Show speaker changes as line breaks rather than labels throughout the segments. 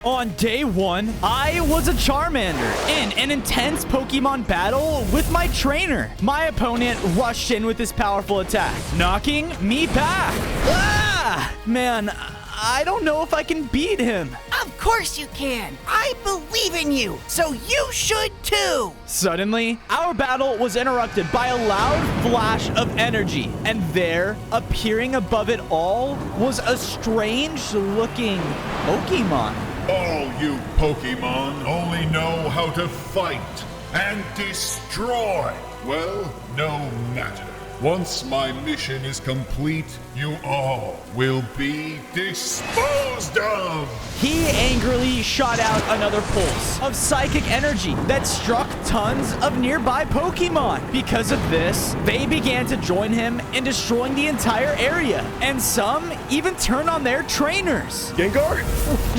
On day 1, I was a Charmander in an intense Pokemon battle with my trainer. My opponent rushed in with his powerful attack, knocking me back. Ah! Man, I don't know if I can beat him.
Of course you can. I believe in you, so you should too.
Suddenly, our battle was interrupted by a loud flash of energy, and there, appearing above it all, was a strange-looking Pokemon.
All you Pokemon only know how to fight and destroy. Well, no matter. Once my mission is complete, you all will be disposed of!
He angrily shot out another pulse of psychic energy that struck tons of nearby Pokemon. Because of this, they began to join him in destroying the entire area, and some even turned on their trainers.
Gengar,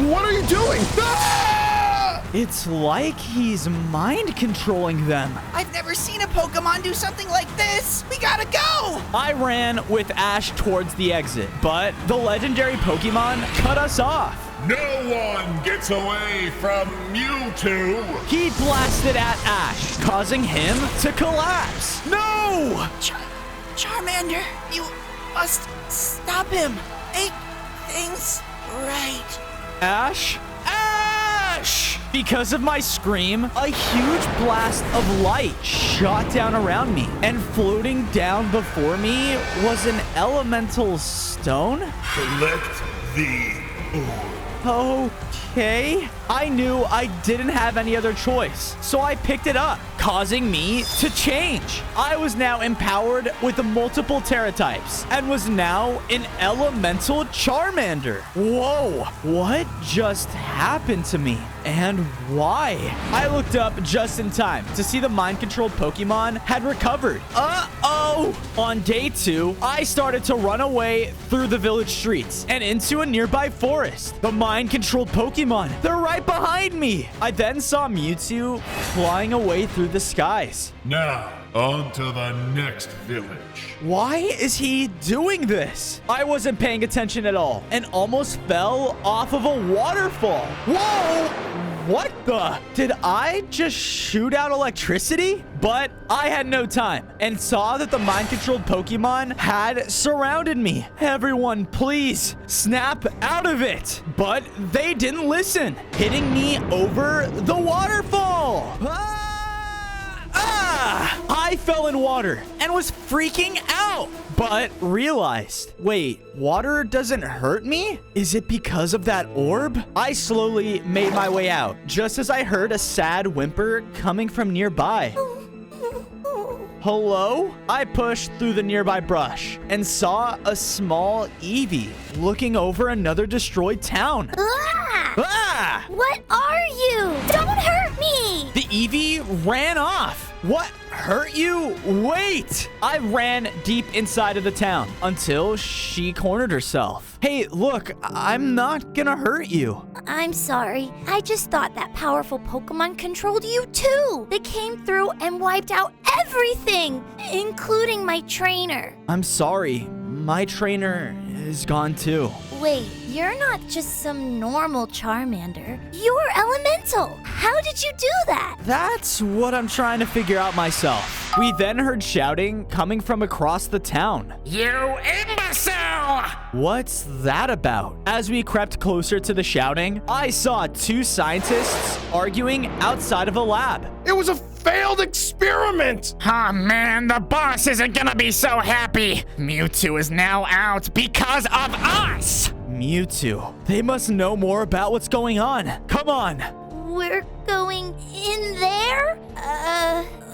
what are you doing? Ah!
It's like he's mind controlling them.
I've never seen a Pokemon do something like this. We gotta go!
I ran with Ash towards the exit, but the legendary Pokemon cut us off.
No one gets away from Mewtwo!
He blasted at Ash, causing him to collapse. No!
Charmander, you must stop him. Make things right.
Ash? Ash! Because of my scream, a huge blast of light shot down around me, and floating down before me was an elemental stone?
Collect the orb.
Okay. I knew I didn't have any other choice, so I picked it up, causing me to change. I was now empowered with multiple Terra types and was now an elemental Charmander. Whoa, what just happened to me? And why? I looked up just in time to see the mind-controlled Pokemon had recovered. Uh-oh! On day 2, I started to run away through the village streets and into a nearby forest. The mind-controlled Pokemon, they're right behind me. I then saw Mewtwo flying away through the skies.
Now, on to the next village.
Why is he doing this? I wasn't paying attention at all and almost fell off of a waterfall. Whoa! What the? Did I just shoot out electricity? But I had no time and saw that the mind-controlled Pokemon had surrounded me. Everyone, please snap out of it. But they didn't listen, hitting me over the waterfall. I fell in water and was freaking out, but realized, wait, water doesn't hurt me? Is it because of that orb? I slowly made my way out, just as I heard a sad whimper coming from nearby. Hello? I pushed through the nearby brush and saw a small Eevee looking over another destroyed town. Ah!
What are you? Don't hurt me!
The Eevee ran off. What? Hurt you? Wait! I ran deep inside of the town until she cornered herself. Hey, look, I'm not gonna hurt you.
I'm sorry. I just thought that powerful Pokemon controlled you too. They came through and wiped out everything, including my trainer.
I'm sorry. My trainer is gone too.
Wait, you're not just some normal Charmander. You're elemental. How did you do that?
That's what I'm trying to figure out myself. We then heard shouting coming from across the town.
You imbecile!
What's that about? As we crept closer to the shouting, I saw 2 scientists arguing outside of a lab.
It was a failed experiment!
Oh man, the boss isn't gonna be so happy. Mewtwo is now out because of us!
Mewtwo. They must know more about what's going on. Come on.
We're going in there?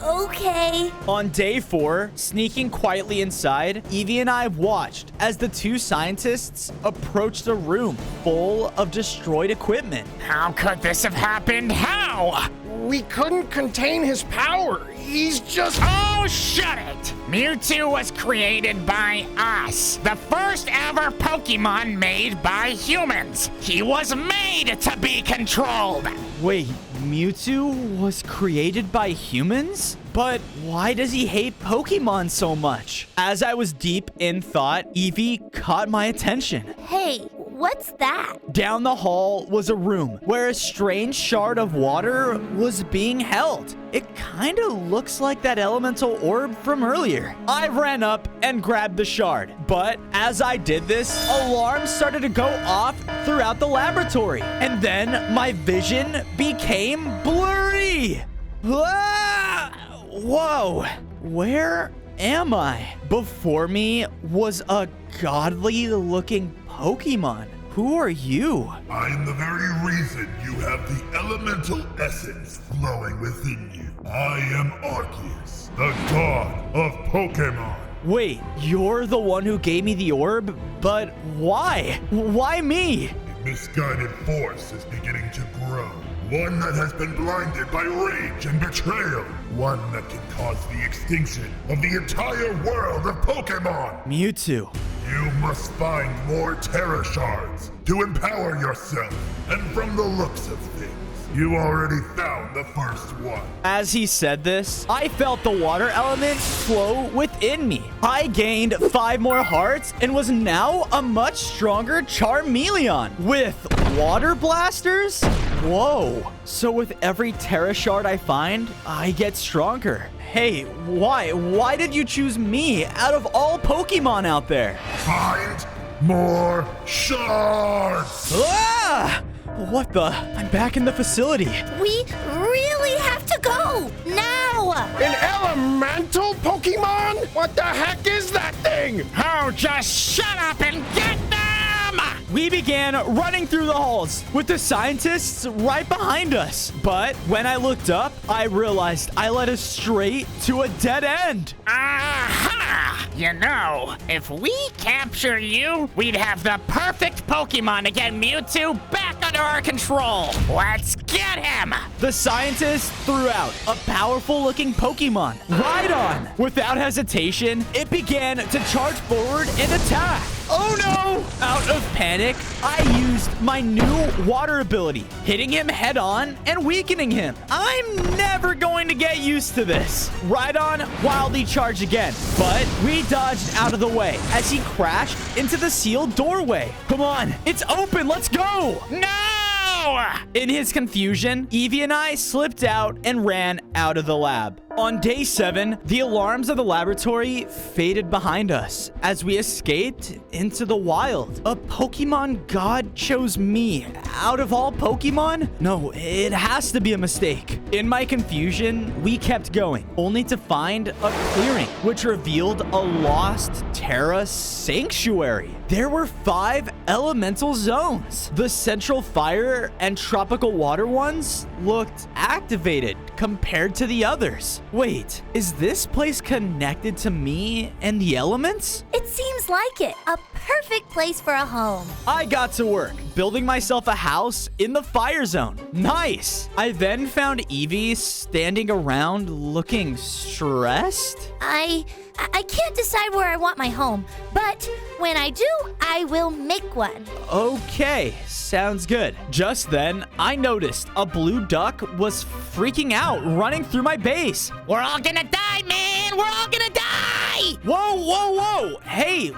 Okay.
On day 4, sneaking quietly inside, Eevee and I watched as the 2 scientists approached a room full of destroyed equipment.
How could this have happened? How?
We couldn't contain his power. He's just...
Oh, shut it! Mewtwo was created by us. The first ever Pokemon made by humans. He was made to be controlled.
Wait, Mewtwo was created by humans? But why does he hate Pokemon so much? As I was deep in thought, Eevee caught my attention.
Hey, What's that?
Down the hall was a room where a strange shard of water was being held. It kind of looks like that elemental orb from earlier. I ran up and grabbed the shard, but as I did this, alarms started to go off throughout the laboratory, and then my vision became blurry. Ah! Whoa, where am I? Before me was a godly looking Pokemon. Who are you?
I am the very reason you have the elemental essence flowing within you. I am Arceus, the god of Pokemon.
Wait, you're the one who gave me the orb? But why? Why me?
A misguided force is beginning to grow. One that has been blinded by rage and betrayal. One that can cause the extinction of the entire world of Pokemon.
Mewtwo.
You must find more Terra Shards to empower yourself. And from the looks of things, you already found the first one.
As he said this, I felt the water element flow within me. I gained 5 more hearts and was now a much stronger Charmeleon with water blasters? Whoa. So with every Terra Shard I find, I get stronger. Hey, why? Why did you choose me out of all Pokemon out there?
Find more shards!
Ah! What the? I'm back in the facility.
We really have to go now.
An elemental Pokemon? What the heck is that thing?
Oh, just shut up and get them!
We began running through the halls with the scientists right behind us. But when I looked up, I realized I led us straight to a dead end.
Aha! You know, if we capture you, we'd have the perfect Pokemon to get Mewtwo back under our control. Let's get him!
The scientists threw out a powerful-looking Pokemon. Rhydon! Without hesitation, it began to charge forward and attack. Oh no! Out of panic, I used my new water ability, hitting him head on and weakening him. I'm never going to get used to this. Rhydon wildly charged again, but we dodged out of the way as he crashed into the sealed doorway. Come on, it's open, let's go!
No!
In his confusion, Eevee and I slipped out and ran out of the lab. On day 7, the alarms of the laboratory faded behind us as we escaped into the wild. A Pokemon god chose me out of all Pokemon? No, it has to be a mistake. In my confusion, we kept going, only to find a clearing, which revealed a lost Terra sanctuary. There were 5 elemental zones. The central fire and tropical water ones looked activated compared to the others. Wait, is this place connected to me and the elements?
It seems like it. A perfect place for a home.
I got to work, building myself a house in the fire zone. Nice! I then found Eevee standing around looking stressed.
I can't decide where I want my home, but when I do, I will make one.
Okay, sounds good. Just then, I noticed a blue duck was freaking out, running through my base.
We're all gonna die, man! We're all gonna die!
Whoa, whoa, whoa! Hey,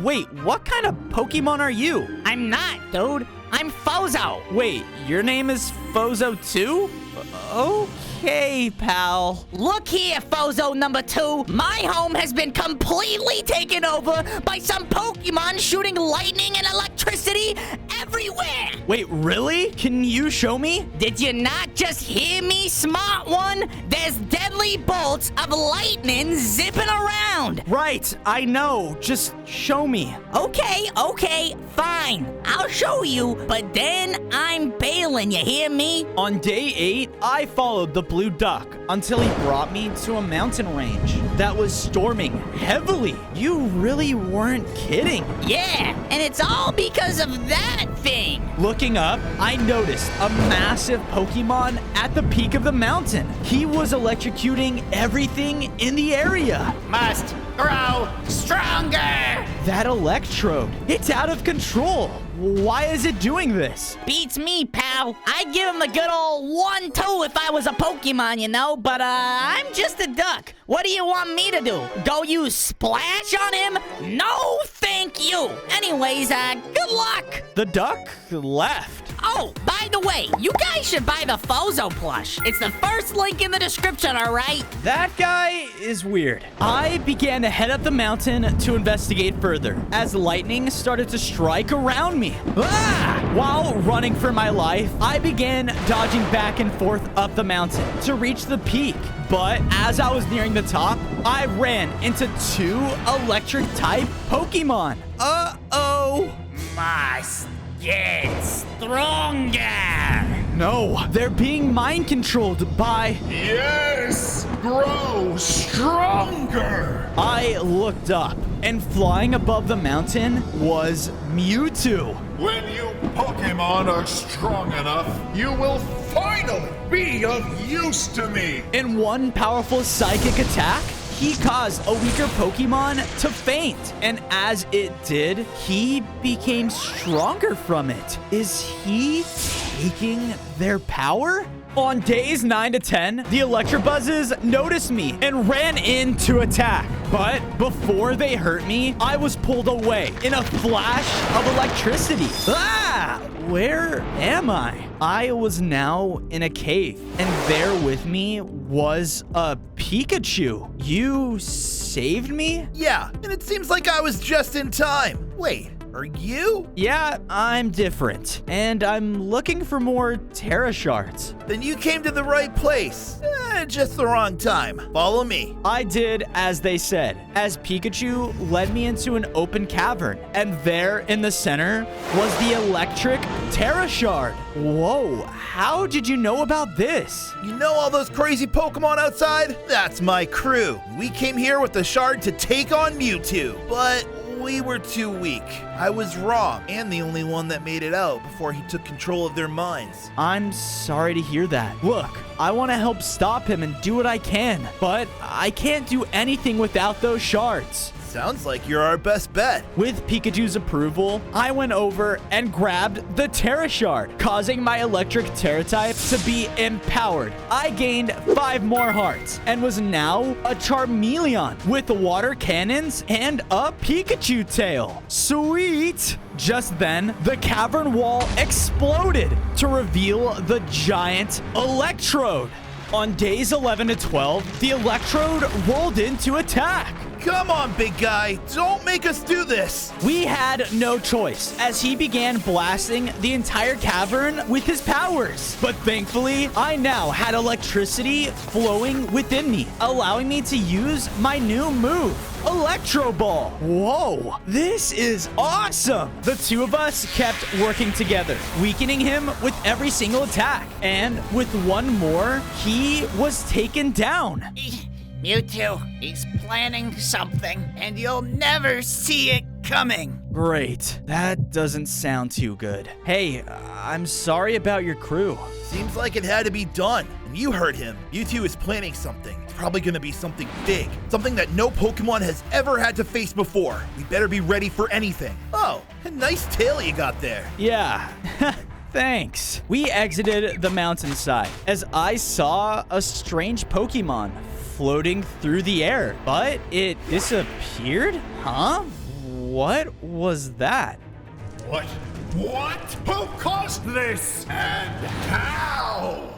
wait, what kind of Pokemon are you?
I'm not, dude. I'm Fozo.
Wait, your name is Fozo too? Okay, pal.
Look here, Fozo number 2. My home has been completely taken over by some Pokemon shooting lightning and electricity everywhere.
Wait, really? Can you show me?
Did you not just hear me, smart one? There's deadly bolts of lightning zipping around.
Right, I know. Just show me.
Okay, fine. I'll show you, but then I'm bailing, you hear me?
On day 8, I followed the blue duck until he brought me to a mountain range that was storming heavily. You really weren't kidding.
Yeah, and it's all because of that thing.
Looking up, I noticed a massive Pokemon at the peak of the mountain. He was electrocuting everything in the area.
Must grow stronger.
That electrode, it's out of control. Why is it doing this?
Beats me, pal. I'd give him the good old 1-2 if I was a Pokemon, you know, but I'm just a duck. What do you want me to do? Go use Splash on him? No, thank you. Anyways, good luck.
The duck left.
Oh, by the way, you guys should buy the Fozo plush. It's the first link in the description, all right?
That guy is weird. I began to head up the mountain to investigate further as lightning started to strike around me. Ah! While running for my life, I began dodging back and forth up the mountain to reach the peak. But as I was nearing the top, I ran into 2 electric-type Pokemon. Uh-oh.
Must get stronger.
No, they're being mind-controlled by...
Yes! Grow stronger!
I looked up, and flying above the mountain was Mewtwo.
When you Pokemon are strong enough, you will finally be of use to me!
In one powerful psychic attack, he caused a weaker Pokemon to faint. And as it did, he became stronger from it. Is he taking their power? On days 9 to 10, the Electrobuzzes noticed me and ran in to attack. But before they hurt me, I was pulled away in a flash of electricity. Ah! Where am I? I was now in a cave, and there with me was a Pikachu. You saved me?
Yeah, and it seems like I was just in time. Wait, are you?
Yeah, I'm different, and I'm looking for more Terra Shards.
Then you came to the right place. Just the wrong time. Follow me.
I did as they said, as Pikachu led me into an open cavern, and there in the center was the electric Terra Shard. Whoa, how did you know about this?
You know all those crazy Pokemon outside? That's my crew. We came here with the shard to take on Mewtwo, but we were too weak. I was wrong, and the only one that made it out before he took control of their minds.
I'm sorry to hear that. Look, I want to help stop him and do what I can, but I can't do anything without those shards.
Sounds like you're our best bet.
With Pikachu's approval, I went over and grabbed the Terra Shard, causing my electric Terra type to be empowered. I gained 5 more hearts and was now a Charmeleon with water cannons and a Pikachu tail. Sweet! Just then, the cavern wall exploded to reveal the giant Electrode. On days 11 to 12, the Electrode rolled in to attack.
Come on, big guy. Don't make us do this.
We had no choice as he began blasting the entire cavern with his powers. But thankfully, I now had electricity flowing within me, allowing me to use my new move, Electro Ball. Whoa, this is awesome. The 2 of us kept working together, weakening him with every single attack. And with one more, he was taken down.
Mewtwo, he's planning something, and you'll never see it coming.
Great. That doesn't sound too good. Hey, I'm sorry about your crew.
Seems like it had to be done. And you heard him. Mewtwo is planning something. It's probably gonna be something big. Something that no Pokemon has ever had to face before. We better be ready for anything. Oh, a nice tail you got there.
Yeah. Thanks. We exited the mountainside as I saw a strange Pokemon floating through the air, but it disappeared? Huh? What was that?
What? Who caused this? And how?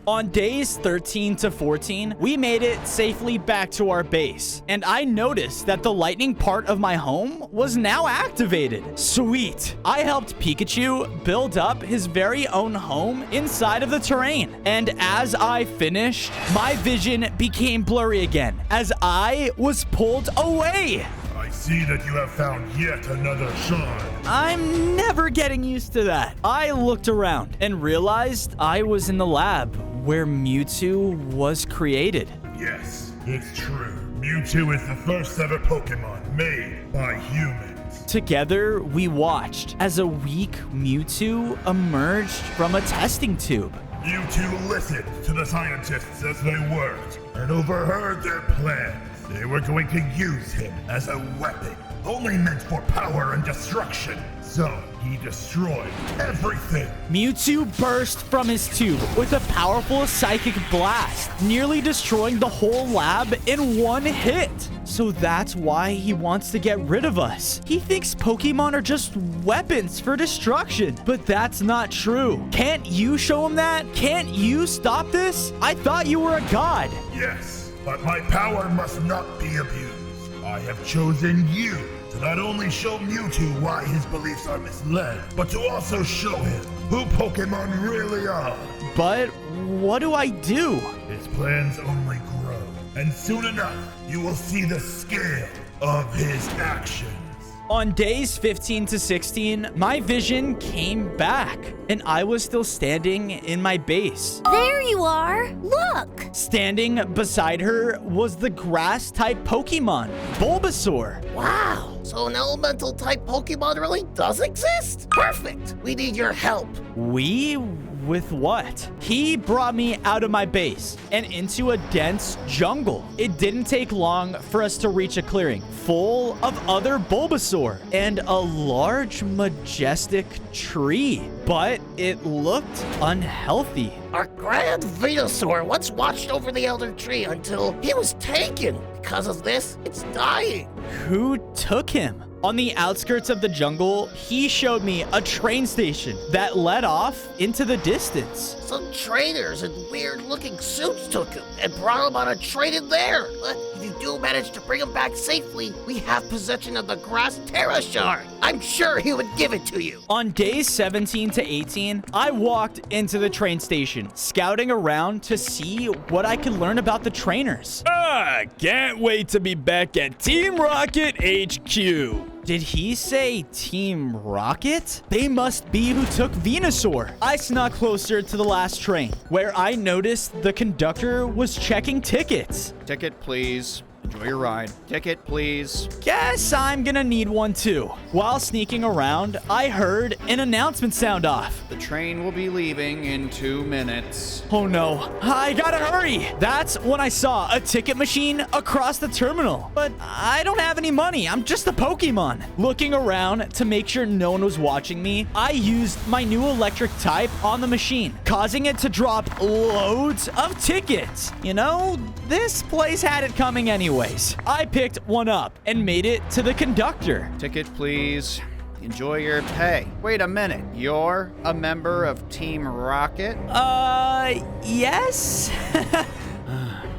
On days 13 to 14, we made it safely back to our base, and I noticed that the lightning part of my home was now activated. Sweet! I helped Pikachu build up his very own home inside of the terrain, and as I finished, my vision became blurry again as I was pulled away.
I see that you have found yet another shard.
I'm never getting used to that. I looked around and realized I was in the lab where Mewtwo was created.
Yes, it's true. Mewtwo is the first ever Pokemon made by humans.
Together, we watched as a weak Mewtwo emerged from a testing tube.
Mewtwo listened to the scientists as they worked and overheard their plans. They were going to use him as a weapon, only meant for power and destruction. So he destroyed everything.
Mewtwo burst from his tube with a powerful psychic blast, nearly destroying the whole lab in one hit. So that's why he wants to get rid of us. He thinks Pokemon are just weapons for destruction, but that's not true. Can't you show him that? Can't you stop this? I thought you were a god.
Yes, but my power must not be abused. I have chosen you to not only show Mewtwo why his beliefs are misled, but to also show him who Pokemon really are.
But what do I do?
His plans only grow, and soon enough, you will see the scale of his actions.
On days 15 to 16, my vision came back, and I was still standing in my base.
There you are. Look.
Standing beside her was the grass-type Pokemon, Bulbasaur.
Wow. So an elemental type Pokemon really does exist? Perfect. We need your help.
We? With what? He brought me out of my base and into a dense jungle. It didn't take long for us to reach a clearing full of other Bulbasaur and a large, majestic tree, but it looked unhealthy.
Our grand Venusaur once watched over the Elder Tree until he was taken. Because of this, it's dying.
Who took him? On the outskirts of the jungle, he showed me a train station that led off into the distance.
Some trainers in weird-looking suits took him and brought him on a train in there. But if you do manage to bring him back safely, we have possession of the Grass Terra Shard. I'm sure he would give it to you.
On days 17 to 18, I walked into the train station, scouting around to see what I could learn about the trainers. Can't wait to be back at Team Rocket HQ. Did he say Team Rocket? They must be who took Venusaur. I snuck closer to the last train, where I noticed the conductor was checking tickets.
Ticket, please. Enjoy your ride. Ticket, please.
Guess I'm gonna need one too. While sneaking around, I heard an announcement sound off.
The train will be leaving in 2 minutes.
Oh no, I gotta hurry. That's when I saw a ticket machine across the terminal. But I don't have any money. I'm just a Pokemon. Looking around to make sure no one was watching me, I used my new electric type on the machine, causing it to drop loads of tickets. You know, this place had it coming anyways. I picked one up and made it to the conductor.
Ticket, please. Enjoy your pay. Wait a minute. You're a member of Team Rocket?
Yes?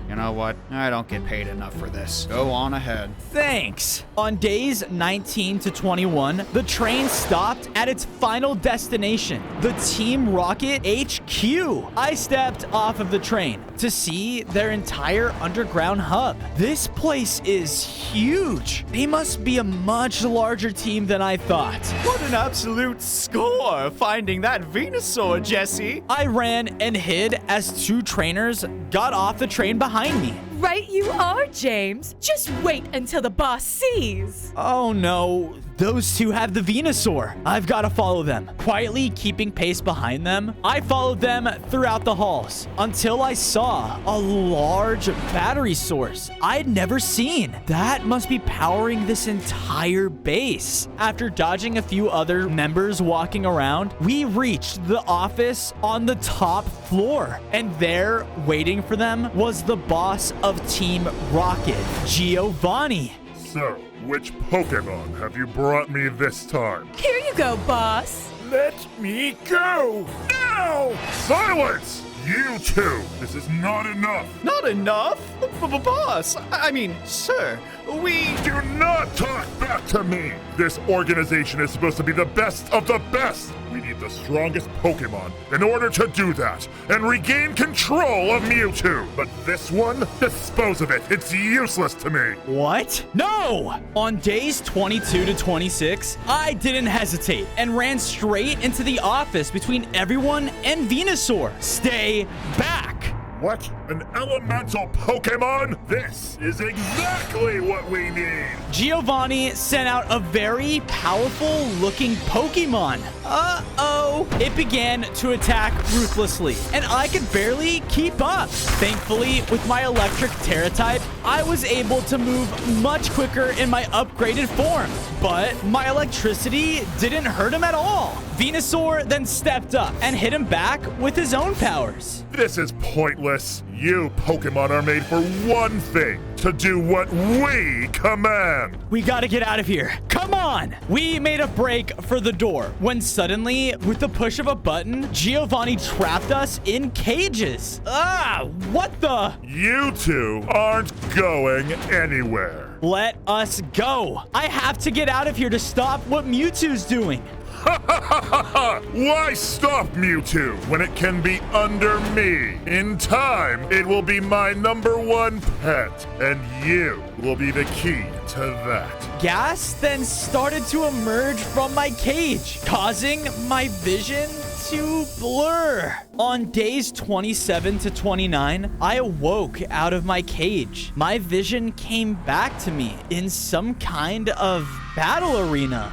You know what? I don't get paid enough for this. Go on ahead.
Thanks. On days 19 to 21, the train stopped at its final destination, the Team Rocket HQ. I stepped off of the train to see their entire underground hub. This place is huge. They must be a much larger team than I thought.
What an absolute score finding that Venusaur, Jesse.
I ran and hid as two trainers got off the train behind me.
Right you are, James. Just wait until the boss sees.
Oh no, those two have the Venusaur. I've got to follow them. Quietly keeping pace behind them, I followed them throughout the halls until I saw a large battery source I'd never seen. That must be powering this entire base. After dodging a few other members walking around, we reached the office on the top floor, and there, waiting for them, was the boss of Team Rocket, Giovanni.
So, which Pokemon have you brought me this time?
Here you go, boss.
Let me go! Now! Silence! You two! This is not enough!
Not enough? Boss, I mean, sir, we...
Do not talk back to me! This organization is supposed to be the best of the best! We need the strongest Pokemon in order to do that and regain control of Mewtwo! But this one? Dispose of it! It's useless to me!
What? No! On days 22 to 26, I didn't hesitate and ran straight into the office between everyone and Venusaur. Stay back!
What? An elemental Pokemon? This is exactly what we need!
Giovanni sent out a very powerful looking Pokemon. Uh-oh. It began to attack ruthlessly, and I could barely keep up. Thankfully, with my electric Terra type, I was able to move much quicker in my upgraded form. But my electricity didn't hurt him at all. Venusaur then stepped up and hit him back with his own powers.
This is pointless. You Pokemon are made for one thing, to do what we command.
We gotta get out of here. Come on! We made a break for the door when suddenly, with the push of a button, Giovanni trapped us in cages. Ah, what the?
You two aren't going anywhere.
Let us go. I have to get out of here to stop what Mewtwo's doing.
Why stop Mewtwo when it can be under me? In time, it will be my #1 pet, and you will be the key to that.
Gas then started to emerge from my cage, causing my vision to blur. On days 27 to 29, I awoke out of my cage. My vision came back to me in some kind of battle arena.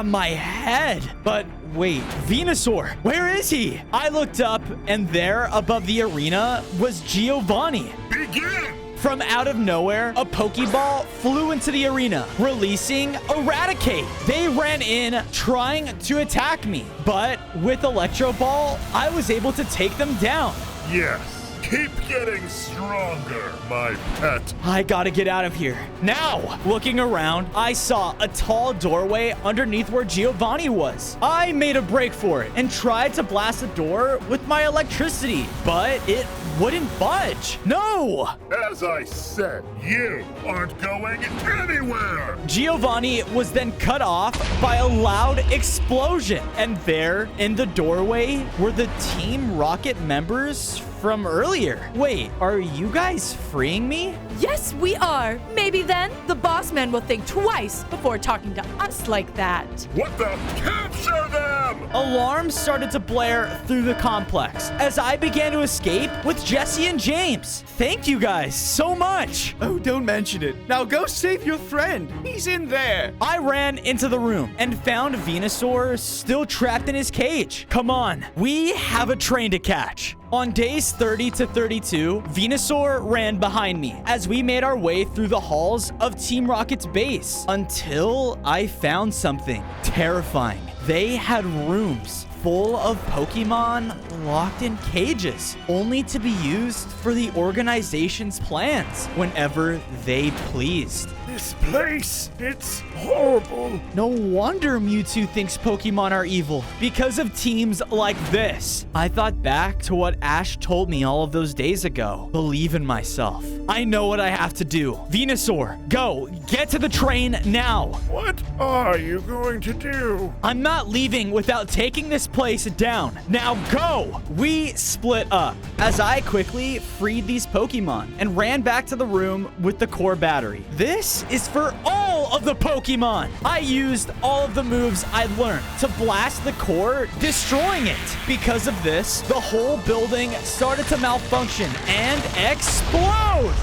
My head. But wait, Venusaur, where is he? I looked up, and there above the arena was Giovanni.
Begin!
From out of nowhere, a Pokeball flew into the arena, releasing Eradicate. They ran in, trying to attack me, but with Electro Ball, I was able to take them down.
Yes. Keep getting stronger, my pet.
I gotta get out of here. Now, looking around, I saw a tall doorway underneath where Giovanni was. I made a break for it and tried to blast the door with my electricity, but it wouldn't budge. No!
As I said, you aren't going anywhere.
Giovanni was then cut off by a loud explosion. And there, in the doorway, were the Team Rocket members from earlier. Wait, are you guys freeing me?
Yes, we are. Maybe then the boss man will think twice before talking to us like that.
What the? Capture them!
Alarms started to blare through the complex as I began to escape with Jesse and James. Thank you guys so much.
Oh, don't mention it. Now go save your friend. He's in there.
I ran into the room and found Venusaur still trapped in his cage. Come on, we have a train to catch. On days 30 to 32, Venusaur ran behind me as we made our way through the halls of Team Rocket's base until I found something terrifying. They had rooms full of Pokemon locked in cages, only to be used for the organization's plans whenever they pleased.
This place, it's horrible.
No wonder Mewtwo thinks Pokemon are evil, because of teams like this. I thought back to what Ash told me all of those days ago. Believe in myself. I know what I have to do. Venusaur, go. Get to the train now.
What are you going to do?
I'm not leaving without taking this place down. Now go. We split up as I quickly freed these Pokemon and ran back to the room with the core battery. This is for all of the Pokemon. I used all of the moves I learned to blast the core, destroying it. Because of this, the whole building started to malfunction and explode.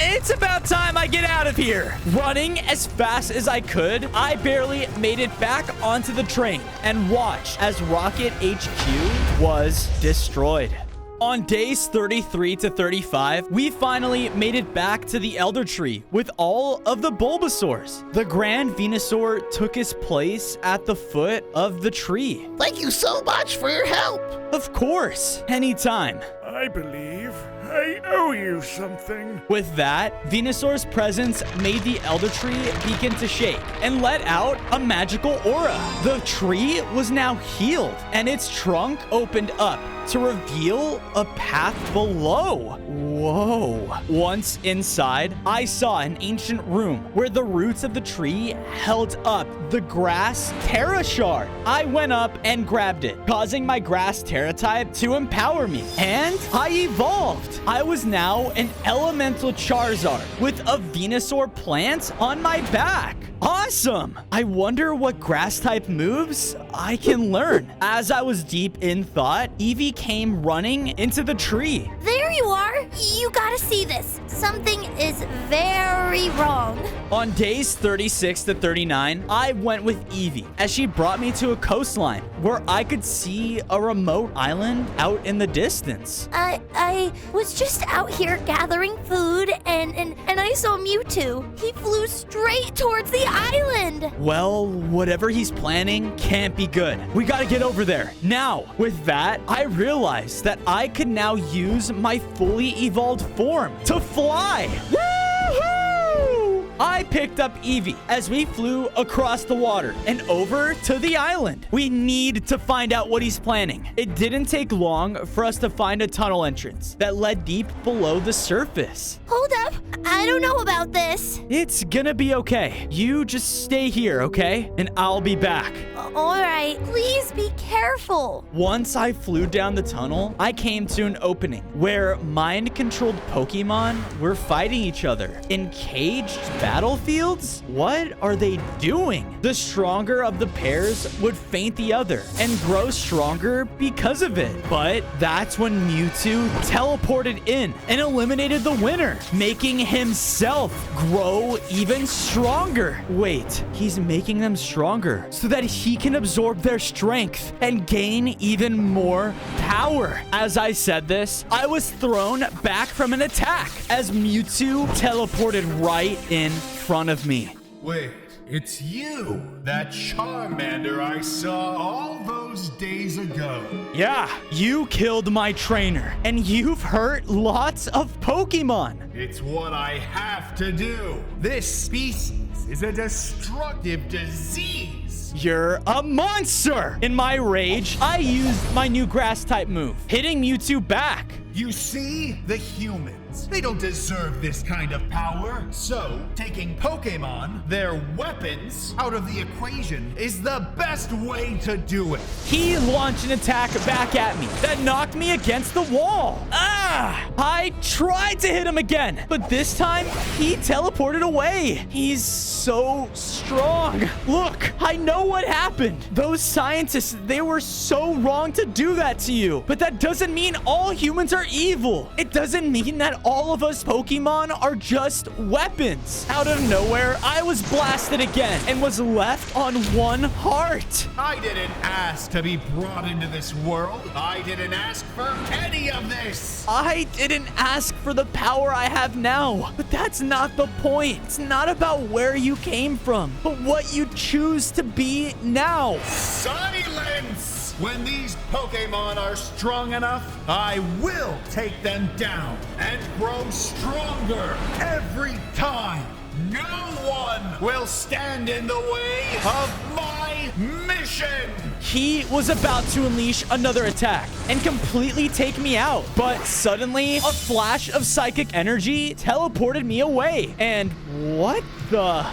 It's about time I get out of here. Running as fast as I could, I barely made it back onto the train and watched as Rocket HQ was destroyed. On days 33 to 35, we finally made it back to the Elder Tree with all of the Bulbasaurs. The Grand Venusaur took his place at the foot of the tree.
Thank you so much for your help.
Of course, anytime.
I believe I owe you something.
With that, Venusaur's presence made the Elder Tree begin to shake and let out a magical aura. The tree was now healed, and its trunk opened up to reveal a path below. Whoa. Once inside, I saw an ancient room where the roots of the tree held up the grass Terra shard. I went up and grabbed it, causing my grass Terra type to empower me, and I evolved. I was now an elemental Charizard with a Venusaur plant on my back. Awesome! I wonder what grass type moves I can learn. As I was deep in thought, Eevee came running into the tree.
There here you are. You gotta see this. Something is very wrong.
On days 36 to 39, I went with Evie as she brought me to a coastline where I could see a remote island out in the distance.
I was just out here gathering food and I saw Mewtwo. He flew straight towards the island.
Well, whatever he's planning can't be good. We gotta get over there. Now, with that, I realized that I could now use my fully evolved form to fly. Woohoo! I picked up Evie as we flew across the water and over to the island. We need to find out what he's planning. It didn't take long for us to find a tunnel entrance that led deep below the surface.
Hold up. I don't know about this.
It's gonna be okay. You just stay here, okay? And I'll be back.
All right. Please be careful.
Once I flew down the tunnel, I came to an opening where mind-controlled Pokemon were fighting each other in caged battlefields? What are they doing? The stronger of the pairs would faint the other and grow stronger because of it. But that's when Mewtwo teleported in and eliminated the winner, making himself grow even stronger. Wait, he's making them stronger so that he can absorb their strength and gain even more power. As I said this, I was thrown back from an attack as Mewtwo teleported right in front of me.
Wait, it's you, that Charmander I saw all those days ago.
Yeah, you killed my trainer, and you've hurt lots of Pokemon.
It's what I have to do. This species is a destructive disease.
You're a monster! In my rage, I used my new grass-type move, hitting Mewtwo back.
You see? The humans. They don't deserve this kind of power. So, taking Pokemon, their weapons, out of the equation is the best way to do it.
He launched an attack back at me that knocked me against the wall. I tried to hit him again, but this time he teleported away. He's so strong. Look, I know what happened. Those scientists, they were so wrong to do that to you. But that doesn't mean all humans are evil. It doesn't mean that all of us Pokemon are just weapons. Out of nowhere, I was blasted again and was left on one heart.
I didn't ask to be brought into this world. I didn't ask for any of this.
I didn't ask for the power I have now. But that's not the point. It's not about where you came from, but what you choose to be now.
Silence! When these Pokemon are strong enough, I will take them down and grow stronger every time. No one will stand in the way of my mission.
He was about to unleash another attack and completely take me out. But suddenly, a flash of psychic energy teleported me away. And what the?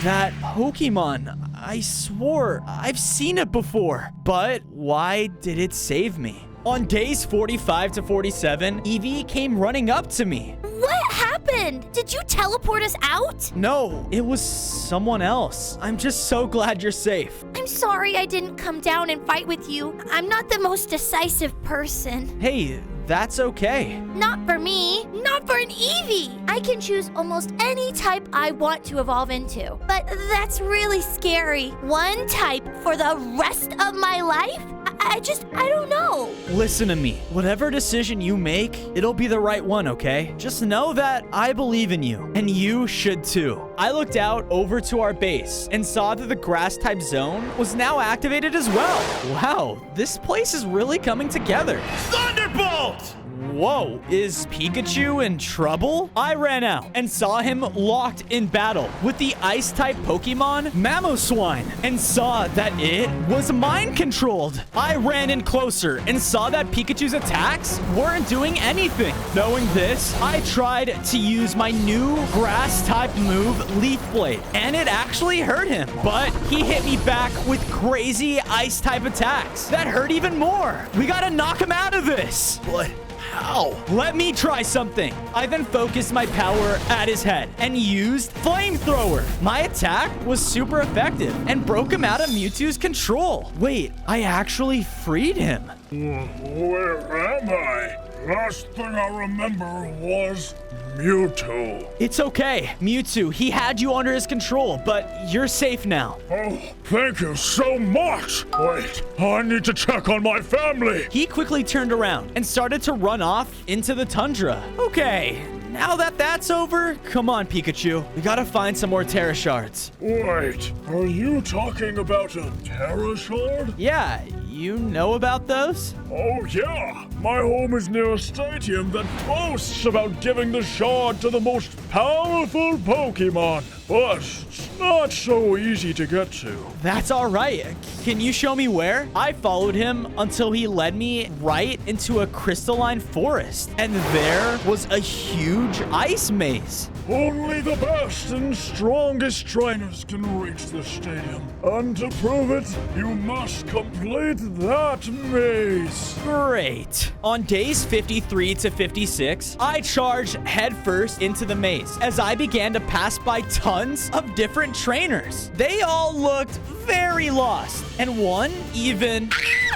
That Pokemon, I swore I've seen it before. But why did it save me? On days 45 to 47, Eevee came running up to me.
What happened? Did you teleport us out?
No, it was someone else. I'm just so glad you're safe.
I'm sorry I didn't come down and fight with you. I'm not the most decisive person.
Hey, that's okay.
Not for me. Not for an Eevee. I can choose almost any type I want to evolve into. But that's really scary. One type for the rest of my life? I don't know.
Listen to me. Whatever decision you make, it'll be the right one, okay? Just know that I believe in you, and you should too. I looked out over to our base and saw that the grass-type zone was now activated as well. Wow, this place is really coming together.
Thunderbolt!
Whoa, is Pikachu in trouble? I ran out and saw him locked in battle with the ice-type Pokemon Mamoswine and saw that it was mind-controlled. I ran in closer and saw that Pikachu's attacks weren't doing anything. Knowing this, I tried to use my new grass-type move, Leaf Blade, and it actually hurt him. But he hit me back with crazy ice-type attacks that hurt even more. We gotta knock him out of this.
But
How? Let me try something. I then focused my power at his head and used Flamethrower. My attack was super effective and broke him out of Mewtwo's control. Wait, I actually freed him.
Where am I? Last thing I remember was Mewtwo.
It's okay, Mewtwo. He had you under his control, but you're safe now.
Oh, thank you so much. Wait, I need to check on my family.
He quickly turned around and started to run off into the tundra. Okay, now that that's over, come on, Pikachu. We gotta find some more Terra Shards.
Wait, are you talking about a Terra Shard?
Yeah, you know about those?
Oh yeah, my home is near a stadium that boasts about giving the shard to the most powerful Pokemon, but it's not so easy to get to.
That's all right. Can you show me where? I followed him until he led me right into a crystalline forest, and there was a huge ice maze.
Only the best and strongest trainers can reach the stadium, and to prove it, you must complete that maze.
Great. On days 53 to 56, I charged headfirst into the maze as I began to pass by tons of different trainers. They all looked very lost, and one even...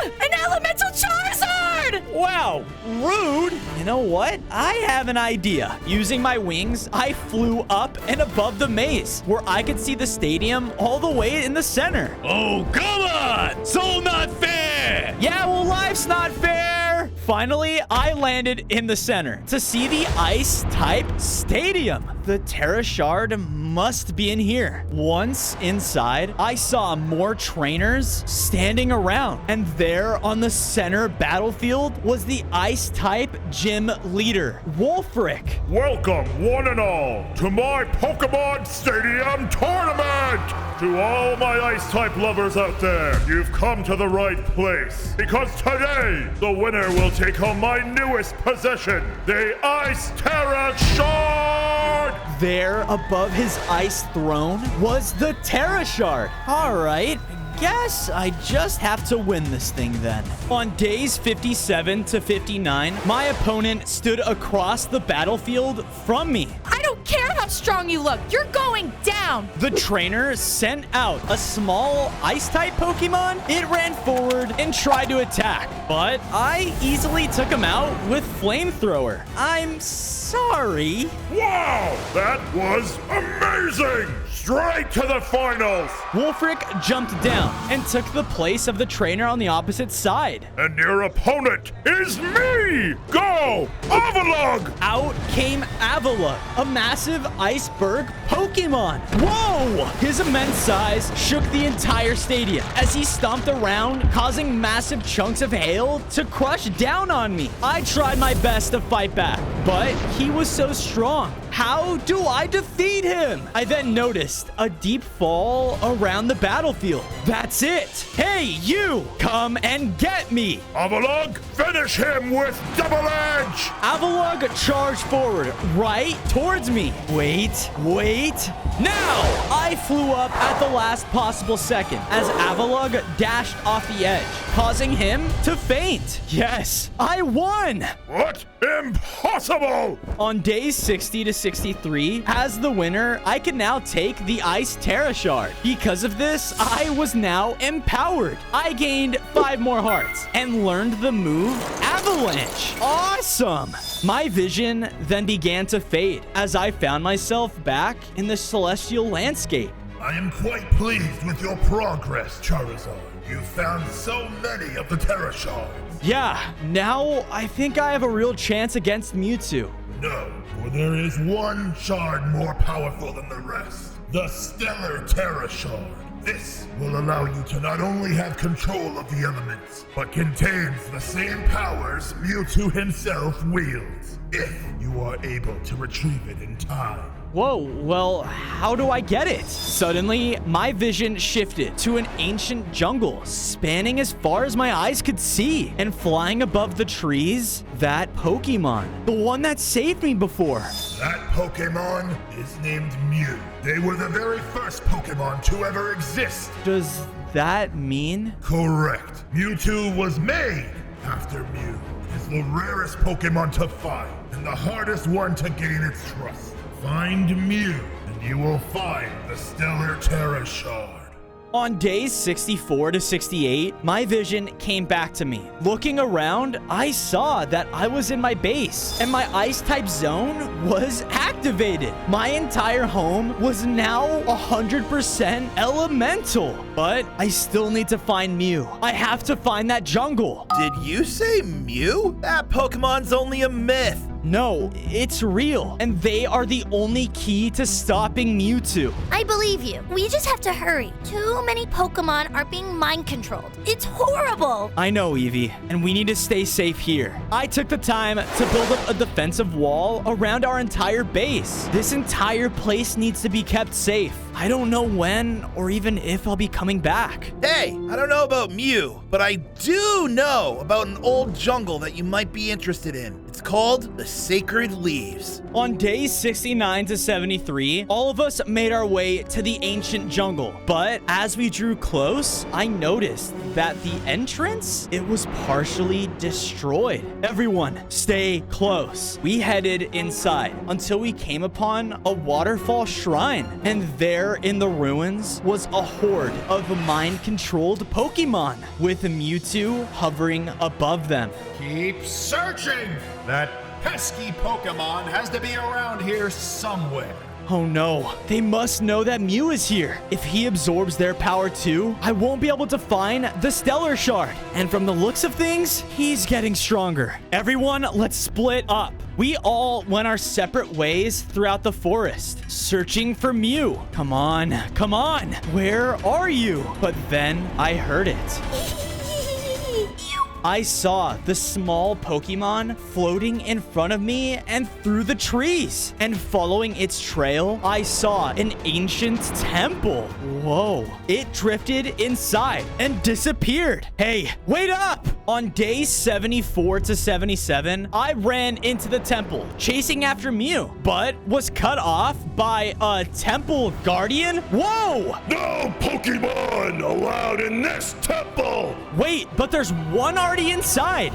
An elemental Charizard!
Wow, rude. You know what? I have an idea. Using my wings, I flew up and above the maze, where I could see the stadium all the way in the center.
Oh, come on! So not fair!
Yeah, well, life's not fair. Finally, I landed in the center to see the ice-type stadium. The Terra Shard must be in here. Once inside, I saw more trainers standing around, and there on the center battlefield was the ice-type gym leader, Wolfric.
Welcome, one and all, to my Pokemon Stadium Tournament! To all my Ice-type lovers out there, you've come to the right place. Because today, the winner will take home my newest possession, the Ice Terra Shard!
There, above his ice throne, was the Terra Shard. All right. Guess I just have to win this thing then. On days 57 to 59, my opponent stood across the battlefield from me.
I don't care how strong you look. You're going down.
The trainer sent out a small ice-type Pokemon. It ran forward and tried to attack, but I easily took him out with Flamethrower. I'm sorry.
Wow, that was amazing! Straight to the finals!
Wolfric jumped down and took the place of the trainer on the opposite side.
And your opponent is me! Go! Avalugg!
Out came Avalugg, a massive iceberg Pokemon. Whoa! His immense size shook the entire stadium as he stomped around, causing massive chunks of hail to crush down on me. I tried my best to fight back, but he was so strong. How do I defeat him? I then noticed a deep fall around the battlefield. That's it. Hey, you! Come and get me!
Avalugg, finish him with Double Edge!
Avalugg charged forward, right towards me. Wait. Now! I flew up at the last possible second as Avalugg dashed off the edge, causing him to faint. Yes, I won!
What? Impossible!
On days 60 to 63, as the winner, I can now take the Ice Terra Shard. Because of this, I was now empowered. I gained 5 more hearts and learned the move Avalanche. Awesome! My vision then began to fade as I found myself back in the celestial landscape.
I am quite pleased with your progress, Charizard. You found so many of the Terra Shards.
Yeah, now I think I have a real chance against Mewtwo.
No, for there is one shard more powerful than the rest. The Stellar Terra Shard. This will allow you to not only have control of the elements, but contains the same powers Mewtwo himself wields, if you are able to retrieve it in time.
Whoa, well, how do I get it? Suddenly, my vision shifted to an ancient jungle, spanning as far as my eyes could see. And flying above the trees, that Pokemon, the one that saved me before.
That Pokemon is named Mew. They were the very first Pokemon to ever exist.
Does that mean?
Correct. Mewtwo was made after Mew. It is the rarest Pokemon to find and the hardest one to gain its trust. Find Mew, and you will find the Stellar Terra Shard.
On days 64 to 68, my vision came back to me. Looking around, I saw that I was in my base, and my Ice-type zone was activated. My entire home was now 100% elemental. But I still need to find Mew. I have to find that jungle.
Did you say Mew? That Pokemon's only a myth.
No, it's real, and they are the only key to stopping Mewtwo.
I believe you. We just have to hurry. Too many Pokemon are being mind controlled. It's horrible.
I know, Eevee, and we need to stay safe here. I took the time to build up a defensive wall around our entire base. This entire place needs to be kept safe. I don't know when or even if I'll be coming back.
Hey, I don't know about Mew, but I do know about an old jungle that you might be interested in. It's called the Sacred Leaves.
On days 69 to 73, all of us made our way to the ancient jungle. But as we drew close, I noticed that the entrance, it was partially destroyed. Everyone, stay close. We headed inside until we came upon a waterfall shrine. And there in the ruins was a horde of mind-controlled Pokemon with Mewtwo hovering above them.
Keep searching! That pesky Pokemon has to be around here somewhere.
Oh no, they must know that Mew is here. If he absorbs their power too, I won't be able to find the Stellar Shard. And from the looks of things, he's getting stronger. Everyone, let's split up. We all went our separate ways throughout the forest, searching for Mew. Come on, come on. Where are you? But then I heard it. I saw the small Pokemon floating in front of me and through the trees. And following its trail, I saw an ancient temple. Whoa. It drifted inside and disappeared. Hey, wait up! On days 74 to 77, I ran into the temple, chasing after Mew, but was cut off by a temple guardian. Whoa!
No Pokemon allowed in this temple!
Wait, but there's one already inside.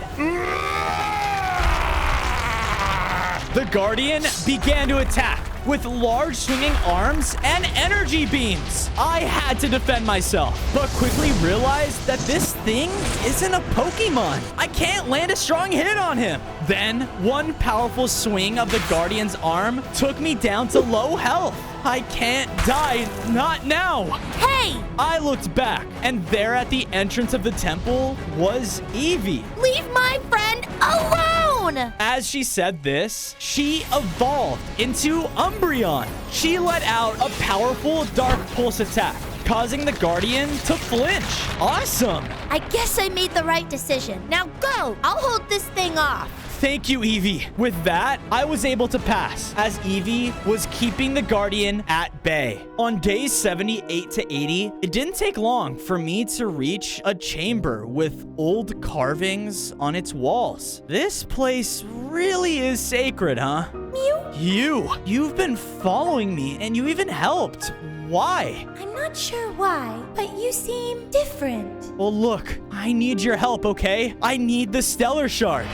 The guardian began to attack with large swinging arms and energy beams. I had to defend myself, but quickly realized that this thing isn't a Pokemon. I can't land a strong hit on him. Then, one powerful swing of the Guardian's arm took me down to low health. I can't die, not now.
Hey!
I looked back, and there at the entrance of the temple was Eevee.
Leave my friend alone!
As she said this, she evolved into Umbreon. She let out a powerful Dark Pulse attack, causing the Guardian to flinch. Awesome!
I guess I made the right decision. Now go! I'll hold this thing off.
Thank you, Eevee. With that, I was able to pass, as Eevee was keeping the Guardian at bay. On days 78 to 80, it didn't take long for me to reach a chamber with old carvings on its walls. This place really is sacred, huh?
Mew?
You've been following me, and you even helped. Why?
I'm not sure why, but you seem different.
Well, look, I need your help, okay? I need the Stellar Shard.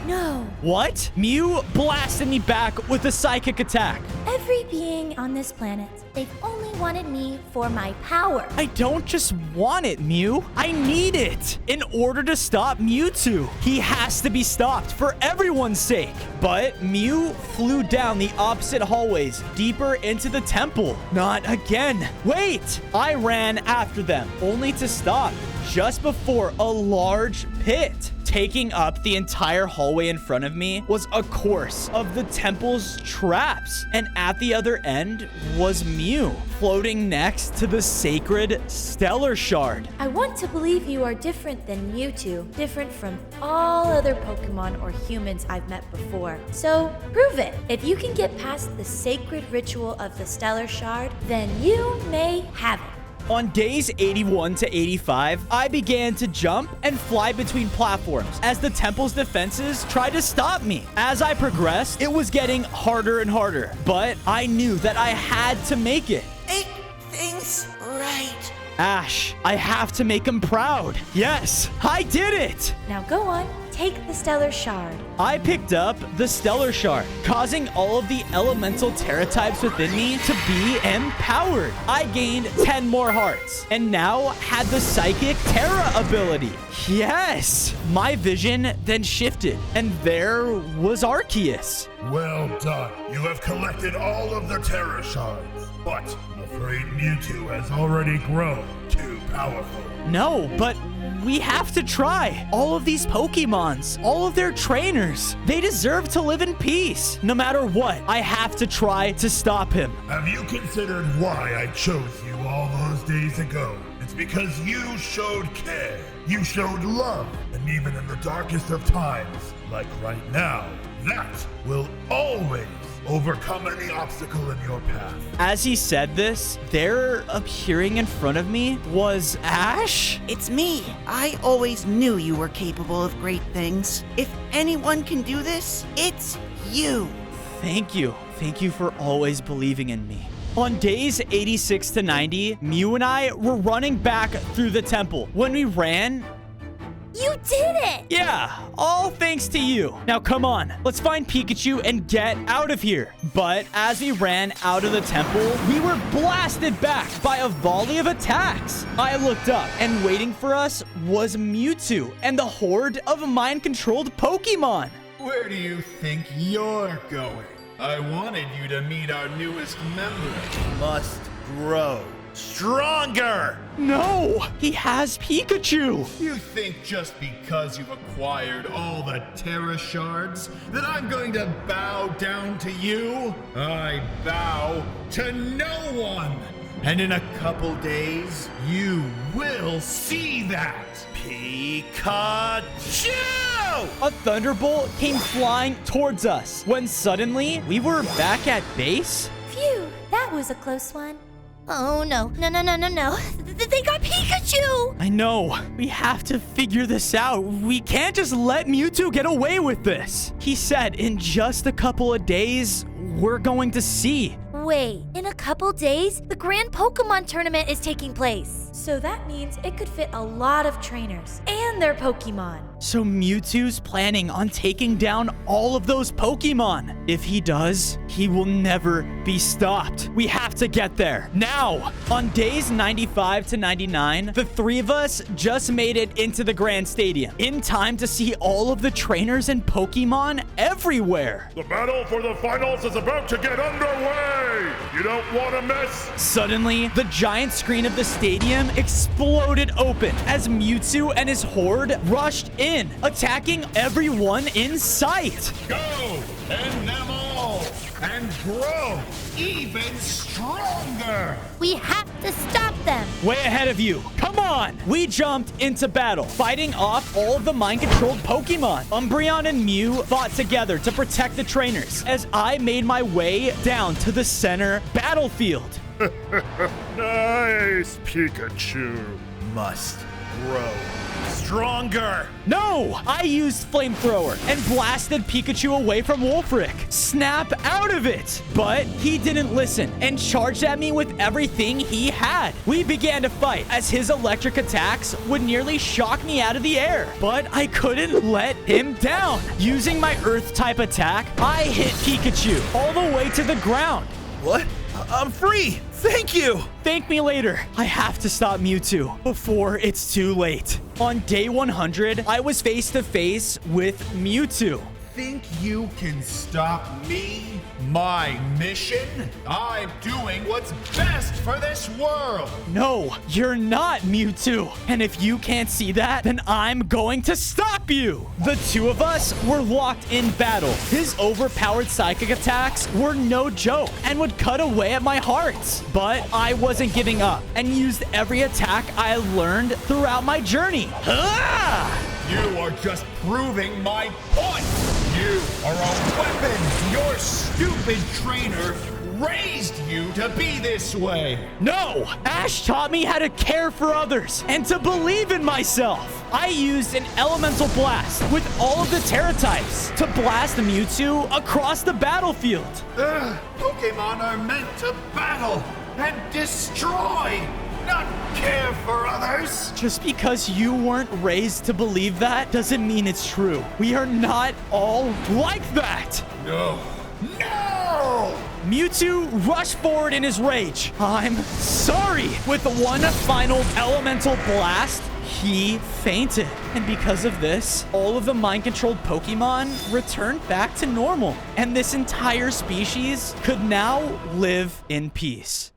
No.
What? Mew blasted me back with a psychic attack.
Every being on this planet, they've only wanted me for my power.
I don't just want it, Mew. I need it. In order to stop Mewtwo, he has to be stopped for everyone's sake. But Mew flew down the opposite hallways, deeper into the temple. Not again. Wait! I ran after them, only to stop just before a large pit. Taking up the entire hallway in front of me was a course of the temple's traps, and at the other end was Mew, floating next to the sacred Stellar Shard.
I want to believe you are different than Mewtwo, different from all other Pokemon or humans I've met before. So prove it. If you can get past the sacred ritual of the Stellar Shard, then you may have it.
On days 81 to 85, I began to jump and fly between platforms as the temple's defenses tried to stop me. As I progressed, it was getting harder and harder, but I knew that I had to make it.
Make things right.
Ash, I have to make him proud. Yes, I did it.
Now go on, take take the Stellar Shard.
I picked up the Stellar Shard, causing all of the elemental Terra types within me to be empowered. I gained 10 more hearts and now had the Psychic Terra ability. Yes! My vision then shifted, and there was Arceus.
Well done. You have collected all of the Terra Shards, but I'm afraid Mewtwo has already grown too powerful.
No, but we have to try. All of these Pokemons, all of their trainers, they deserve to live in peace. No matter what, I have to try to stop him.
Have you considered why I chose you all those days ago? It's because you showed care, you showed love, and even in the darkest of times, like right now, that will always overcome any obstacle in your path.
As he said this, there appearing in front of me was Ash.
It's me. I always knew you were capable of great things. If anyone can do this, it's you.
Thank you. Thank you for always believing in me. On days 86 to 90, Mew and I were running back through the temple. When we ran,
You did it!
yeah, all thanks to you. Now come on, let's find Pikachu and get out of here. But as we ran out of the temple, we were blasted back by a volley of attacks. I looked up, and waiting for us was Mewtwo and the horde of mind-controlled Pokemon.
Where do you think you're going? I wanted you to meet our newest member.
Must grow stronger.
No, he has Pikachu.
You think just because you've acquired all the Terra Shards that I'm going to bow down to you? I bow to no one. And in a couple days, you will see that.
Pikachu!
A thunderbolt came flying towards us when suddenly we were back at base.
Phew, that was a close one. Oh no, no. They got Pikachu!
I know. We have to figure this out. We can't just let Mewtwo get away with this. He said in just a couple of days, we're going to see.
Wait, in a couple days, the Grand Pokemon Tournament is taking place. So that means it could fit a lot of trainers and their Pokemon.
So Mewtwo's planning on taking down all of those Pokemon. If he does, he will never be stopped. We have to get there now. On days 95 to 99, the three of us just made it into the Grand Stadium in time to see all of the trainers and Pokemon everywhere.
The battle for the finals is about to get underway. You don't want to miss.
Suddenly, the giant screen of the stadium exploded open as Mewtwo and his horde rushed in, attacking everyone in sight.
Go, end them all, and grow even stronger.
We have to stop them.
Way ahead of you. Come on. We jumped into battle, fighting off all of the mind-controlled Pokemon. Umbreon and Mew fought together to protect the trainers as I made my way down to the center battlefield.
Nice, Pikachu.
Must grow stronger.
No! I used Flamethrower and blasted Pikachu away from Wolfric. Snap out of it! But he didn't listen and charged at me with everything he had. We began to fight as his electric attacks would nearly shock me out of the air. But I couldn't let him down. Using my Earth-type attack, I hit Pikachu all the way to the ground.
What? I'm free. Thank you.
Thank me later. I have to stop Mewtwo before it's too late. On day 100, I was face to face with Mewtwo.
Think you can stop me? My mission? I'm doing what's best for this world.
No, you're not Mewtwo. And if you can't see that, then I'm going to stop you. The two of us were locked in battle. His overpowered psychic attacks were no joke and would cut away at my hearts. But I wasn't giving up and used every attack I learned throughout my journey. Ah!
You are just proving my point. You are a weapon. Your stupid trainer raised you to be this way.
No! Ash taught me how to care for others and to believe in myself. I used an elemental blast with all of the Terra types to blast Mewtwo across the battlefield.
Pokemon are meant to battle and destroy. not care for others.
Just because you weren't raised to believe that doesn't mean it's true. We are not all like that.
No. No!
Mewtwo rushed forward in his rage. I'm sorry. With one final elemental blast, he fainted. And because of this, all of the mind-controlled Pokemon returned back to normal. And this entire species could now live in peace.